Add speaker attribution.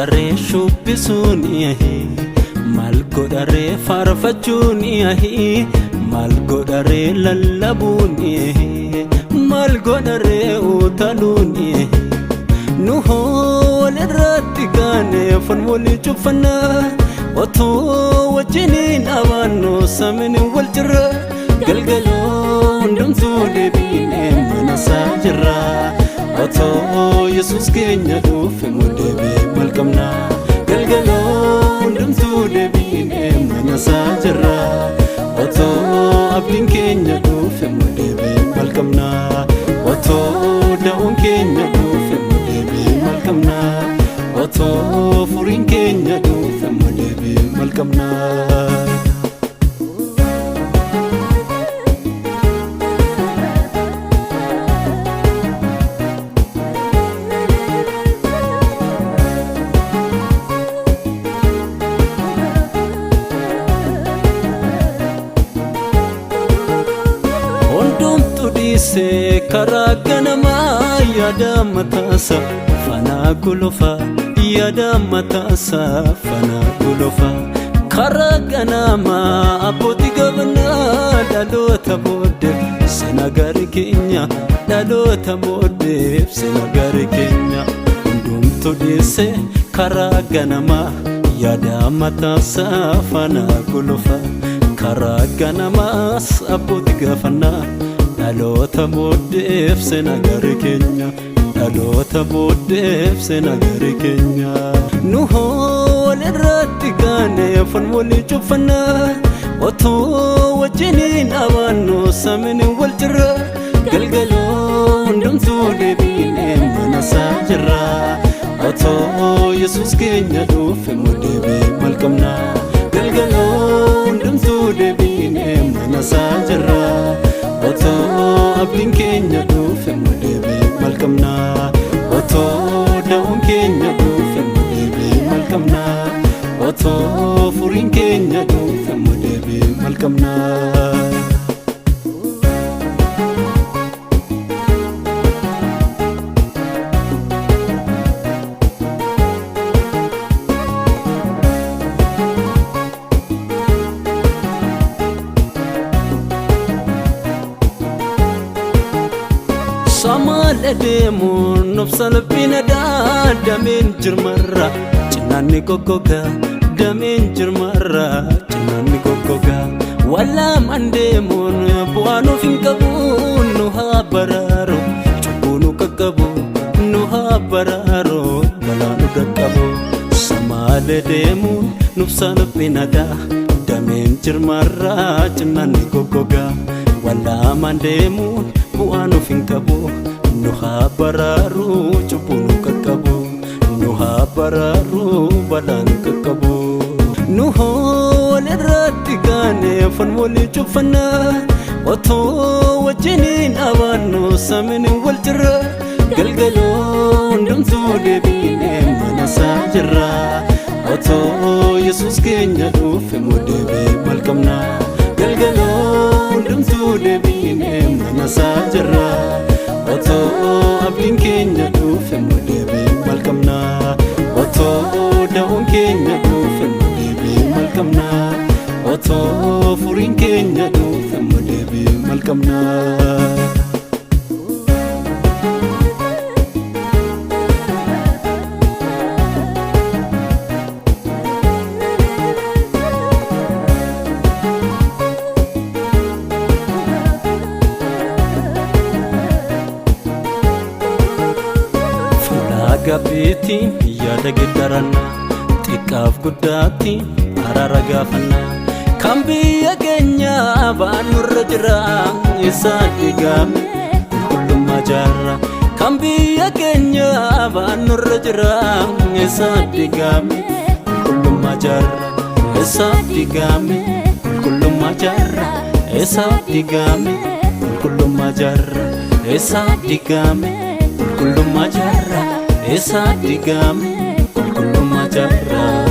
Speaker 1: godharee shubbisuuni maal godharee faarfachuuni maal godharee lallabuuni maal godharee utaluuni nu walirratti gaanefan wali cuffanna otoo wajjiniin abaannu samini wal jirra galgaloo hundumtuu deebiinee mana isaa jirra otoo Yesuus keenya dhufe deebi'ee maal qabna galgaloo hundumtuu deebiinee mana isaa jirra otoo abdiin keenya dhufe deebi'ee maal qabna otoo da'uun keenya dhufe deebi'ee maal qabna otoo furiin keenya dhufe deebi'ee maal qabna. Se karaa ganamaa yaada mataasa fanaa gulufa yaada mataasa fanaa gulufa karaa ganamaa abbootii gabanaa dhaloota booddeef sena gaarii keenya dhaloota booddeef sena gaarii keenya hundumtuu dhiise karaa ganamaa yaada mataasa fanaa gulufa karaa ganamaas abbootii gabanaa dhaloota booddeef sena gaarii keenya dhaloota booddeef sena gaarii keenya nu walirratti gaanefan wali cuffanna otoo wajjiniin abaannu samini wal jirra galgaloo hundumtuu deebiinee mana isaa jirra otoo Yesuus keenya dhufe deebi'ee maal qabna galgaloo hundumtuu deebiinee mana isaa jirra otoo abdiin keenya dhufe deebi'ee maal qabna otoo da'uun keenya dhufe deebi'ee maal qabna otoo furiin keenya dhufe deebi'ee maal qabna. Samala deemuun nobsalphina dameen jirmarra cinaanni goggoga dameen jirmarra cinaanni goggoga walaamaan deemuun bu'aan of hin qabu nu haa baraaru cubbuu nu qaqqabu nu haa baraaru balaa nu qaqqabu samala deemuun nobsalphina dameen jirmarra cinaanni goggoga walaamaan deemuun bu'aan of hin qabu nu haa baraaru cubbuu nu qaqqabu nu haa baraaru balaa nu qaqqabu nu walirratti gaanefan wali cuffanna otoo wajjiniin abaannu samini wal jirra galgaloo hundumtuu deebiinee mana isaa jirra otoo Yesuus keenya dhufe deebi'ee maal qabna galgaloo hundumtuu deebiinee mana isaa jirra otoo abdiin keenya dhufe deebi'ee maal qabna otoo da'uun keenya dhufe deebi'ee maal qabna otoo furiin keenya dhufe deebi'ee maal qabna. Gabiitiin yaada giddaranna xiqqaaf guddaattiin araara gaafanna kan biyya keenya baanurra jira isa diigame qulqullummaa jaarra kan biyya keenya baanurra jira isa diigame qulqullummaa jaarra isa diigame qulqullummaa jaarra isa diigame qulqullummaa jaarra isa diigame qulqullummaa jaarra isa diigame qulqullummaa jaarra.